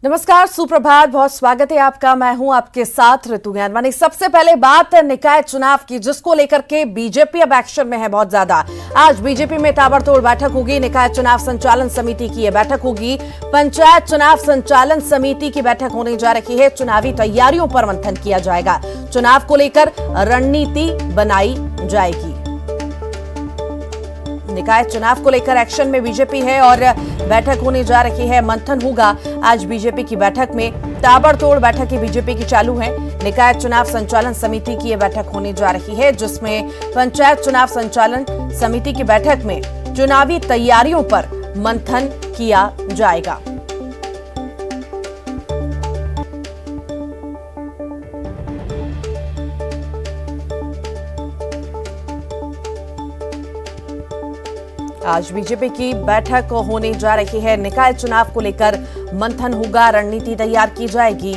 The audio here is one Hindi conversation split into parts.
नमस्कार, सुप्रभात, बहुत स्वागत है आपका। मैं हूं आपके साथ ऋतु ज्ञानवानी। सबसे पहले बात निकाय चुनाव की, जिसको लेकर के बीजेपी अब एक्शन में है बहुत ज्यादा। आज बीजेपी में ताबड़तोड़ बैठक होगी। निकाय चुनाव संचालन समिति की यह बैठक होगी। पंचायत चुनाव संचालन समिति की बैठक होने जा रही है। चुनावी तैयारियों पर मंथन किया जाएगा। चुनाव को लेकर रणनीति बनाई जाएगी। निकाय चुनाव को लेकर एक्शन में बीजेपी है और बैठक होने जा रही है। मंथन होगा आज बीजेपी की बैठक में। ताबड़तोड़ बैठकें बीजेपी की चालू है। निकाय चुनाव संचालन समिति की यह बैठक होने जा रही है, जिसमें पंचायत चुनाव संचालन समिति की बैठक में चुनावी तैयारियों पर मंथन किया जाएगा। आज बीजेपी की बैठक होने जा रही है। निकाय चुनाव को लेकर मंथन होगा, रणनीति तैयार की जाएगी।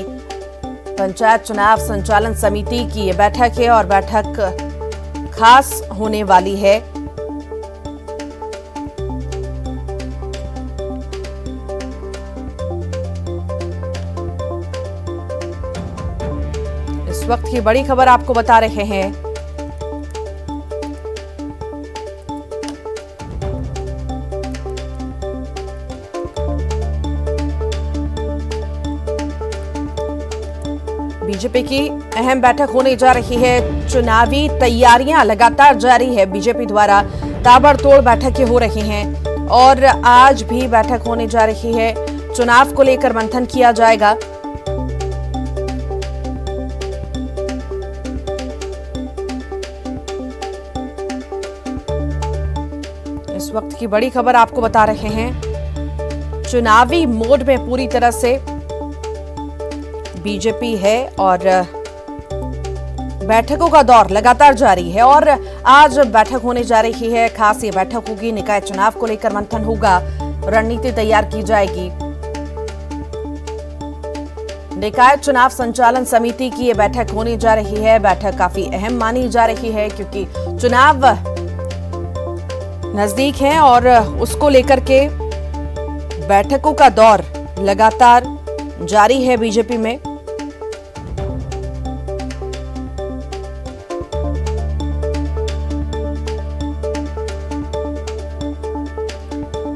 पंचायत चुनाव संचालन समिति की यह बैठक है और बैठक खास होने वाली है। इस वक्त की बड़ी खबर आपको बता रहे हैं। बीजेपी की अहम बैठक होने जा रही है। चुनावी तैयारियां लगातार जारी है। बीजेपी द्वारा ताबड़तोड़ बैठकें हो रही हैं और आज भी बैठक होने जा रही है। चुनाव को लेकर मंथन किया जाएगा। इस वक्त की बड़ी खबर आपको बता रहे हैं। चुनावी मोड में पूरी तरह से बीजेपी है और बैठकों का दौर लगातार जारी है और आज बैठक होने जा रही है। खास ये बैठक होगी। निकाय चुनाव को लेकर मंथन होगा, रणनीति तैयार की जाएगी। निकाय चुनाव संचालन समिति की ये बैठक होने जा रही है। बैठक काफी अहम मानी जा रही है क्योंकि चुनाव नजदीक है और उसको लेकर के बैठकों का दौर लगातार जारी है बीजेपी में।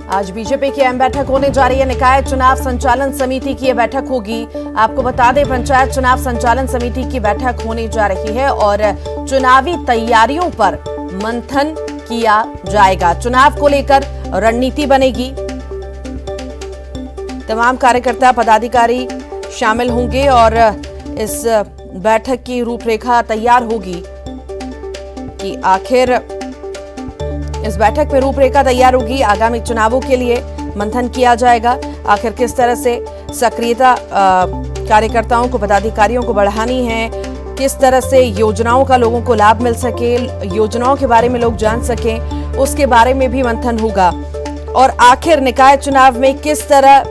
आज बीजेपी की अहम बैठक होने जा रही है। निकाय चुनाव संचालन समिति की यह बैठक होगी। आपको बता दें, पंचायत चुनाव संचालन समिति की बैठक होने जा रही है और चुनावी तैयारियों पर मंथन किया जाएगा। चुनाव को लेकर रणनीति बनेगी। तमाम कार्यकर्ता पदाधिकारी शामिल होंगे और इस बैठक की रूपरेखा तैयार होगी कि आखिर इस बैठक में रूपरेखा तैयार होगी। आगामी चुनावों के लिए मंथन किया जाएगा। आखिर किस तरह से सक्रियता कार्यकर्ताओं को, पदाधिकारियों को बढ़ानी है, किस तरह से योजनाओं का लोगों को लाभ मिल सके, योजनाओं के बारे में लोग जान सकें, उसके बारे में भी मंथन होगा। और आखिर निकाय चुनाव में किस तरह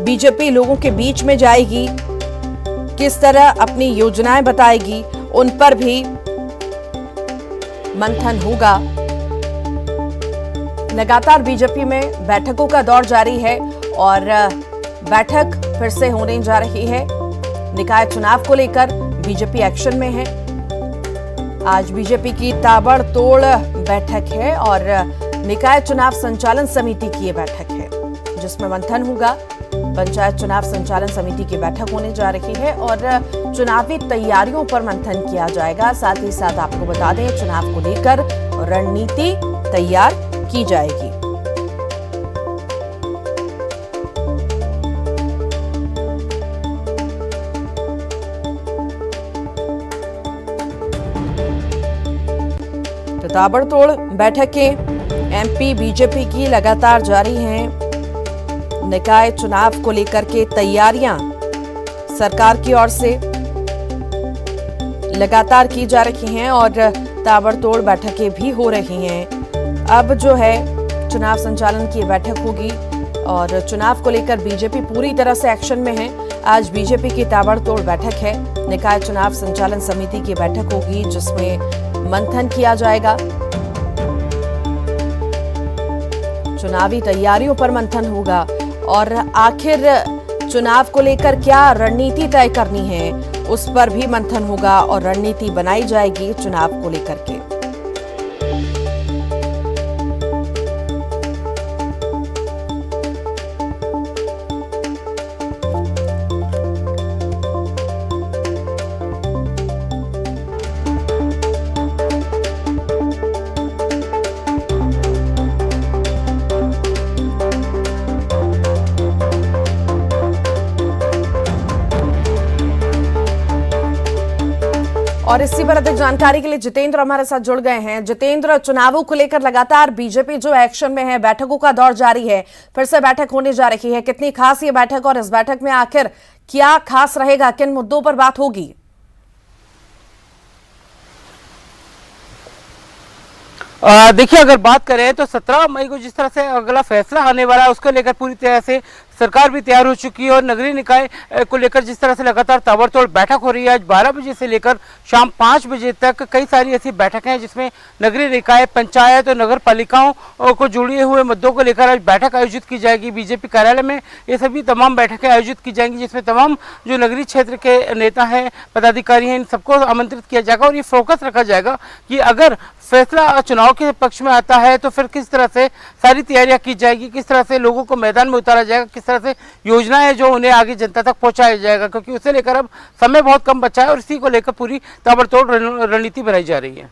बीजेपी लोगों के बीच में जाएगी, किस तरह अपनी योजनाएं बताएगी, उन पर भी मंथन होगा। लगातार बीजेपी में बैठकों का दौर जारी है और बैठक फिर से होने जा रही है। निकाय चुनाव को लेकर बीजेपी एक्शन में है। आज बीजेपी की ताबड़तोड़ बैठक है और निकाय चुनाव संचालन समिति की ये बैठक है, जिसमें मंथन होगा। पंचायत चुनाव संचालन समिति की बैठक होने जा रही है और चुनावी तैयारियों पर मंथन किया जाएगा। साथ ही साथ आपको बता दें, चुनाव को लेकर रणनीति तैयार की जाएगी। तो ताबड़तोड़ बैठकें एमपी बीजेपी की लगातार जारी हैं। निकाय चुनाव को लेकर के तैयारियां सरकार की ओर से लगातार की जा रही हैं और ताबड़तोड़ बैठकें भी हो रही हैं। अब जो है चुनाव संचालन की बैठक होगी और चुनाव को लेकर बीजेपी पूरी तरह से एक्शन में है। आज बीजेपी की ताबड़तोड़ बैठक है। निकाय चुनाव संचालन समिति की बैठक होगी, जिसमें मंथन किया जाएगा। चुनावी तैयारियों पर मंथन होगा और आखिर चुनाव को लेकर क्या रणनीति तय करनी है, उस पर भी मंथन होगा और रणनीति बनाई जाएगी चुनाव को लेकर के। और इसी पर अधिक जानकारी के लिए जितेंद्र हमारे साथ जुड़ गए हैं। जितेंद्र, चुनावों को लेकर लगातार बीजेपी जो एक्शन में है, बैठकों का दौर जारी है, फिर से बैठक होने जा रही है, कितनी खास ये बैठक और इस बैठक में आखिर क्या खास रहेगा, किन मुद्दों पर बात होगी? देखिए, अगर बात करें तो 17 मई को जिस तरह से अगला फैसला आने वाला है उसको लेकर पूरी तरह से सरकार भी तैयार हो चुकी है और नगरीय निकाय को लेकर जिस तरह से लगातार ताबड़तोड़ बैठक हो रही है। आज 12 बजे से लेकर शाम 5 बजे तक कई सारी ऐसी बैठकें हैं जिसमें नगरीय निकाय, पंचायत और नगर पालिकाओं को जुड़े हुए मुद्दों को लेकर आज बैठक आयोजित की जाएगी। बीजेपी कार्यालय में ये सभी तमाम बैठकें आयोजित की जाएंगी जिसमें तमाम जो नगरीय क्षेत्र के नेता हैं, पदाधिकारी हैं, इन सबको आमंत्रित किया जाएगा और ये फोकस रखा जाएगा कि अगर फैसला चुनाव के पक्ष में आता है तो फिर किस तरह से सारी तैयारियां की जाएगी, किस तरह से लोगों को मैदान में उतारा जाएगा, किस तरह से योजनाएं जो उन्हें आगे जनता तक पहुंचाया जाएगा, क्योंकि उसे लेकर अब समय बहुत कम बचा है और इसी को लेकर पूरी ताबड़तोड़ रणनीति बनाई जा रही है।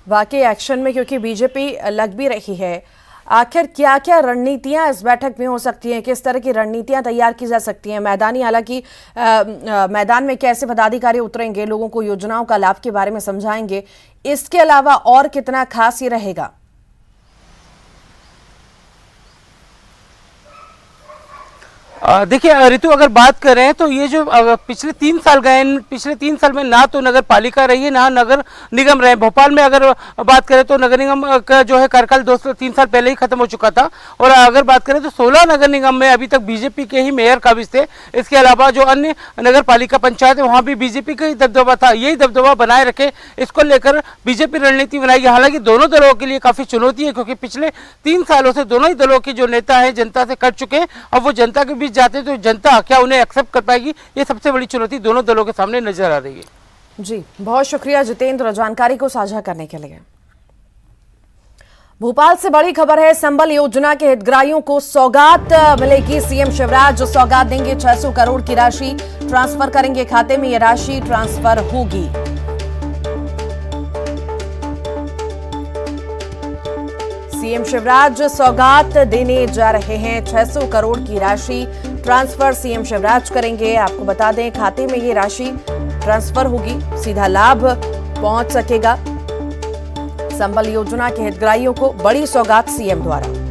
वाकई एक्शन में क्योंकि बीजेपी लग भी रही है, आखिर क्या क्या रणनीतियां इस बैठक में हो सकती हैं, किस तरह की रणनीतियां तैयार की जा सकती हैं? मैदानी हालांकि मैदान में कैसे पदाधिकारी उतरेंगे, लोगों को योजनाओं का लाभ के बारे में समझाएंगे, इसके अलावा और कितना खास ये रहेगा? देखिए ऋतु, अगर बात करें तो ये जो पिछले 3 साल गए, पिछले 3 साल में ना तो नगर पालिका रही है ना नगर निगम रहे। भोपाल में अगर बात करें तो नगर निगम का जो है कार्यकाल 2-3 साल पहले ही खत्म हो चुका था और अगर बात करें तो 16 नगर निगम में अभी तक बीजेपी के ही मेयर काबिज थे। इसके अलावा जो अन्य नगर पालिका पंचायत है वहाँ भी बीजेपी का ही दबदबा था। यही दबदबा बनाए रखे, इसको लेकर बीजेपी रणनीति बनाएगी। हालांकि दोनों दलों के लिए काफी चुनौती है क्योंकि पिछले 3 सालों से दोनों ही दलों के जो नेता है जनता से कट चुके हैं और वो जनता के बीच जाते तो जनता क्या उन्हें एक्सेप्ट कर पाएगी, ये सबसे बड़ी चुनौती दोनों दलों के सामने नजर आ रही है। जी, बहुत शुक्रिया जितेंद्र जानकारी को साझा करने के लिए। भोपाल से बड़ी खबर है, संबल योजना के हितग्राहियों को सौगात मिलेगी। सीएम शिवराज जो सौगात देंगे, 600 करोड़ की राशि ट्रांसफर करेंगे खाते में, यह राशि ट्रांसफर होगी। सीएम शिवराज सौगात देने जा रहे हैं, 600 करोड़ की राशि ट्रांसफर सीएम शिवराज करेंगे। आपको बता दें, खाते में ये राशि ट्रांसफर होगी, सीधा लाभ पहुंच सकेगा। संबल योजना के हितग्राहियों को बड़ी सौगात सीएम द्वारा।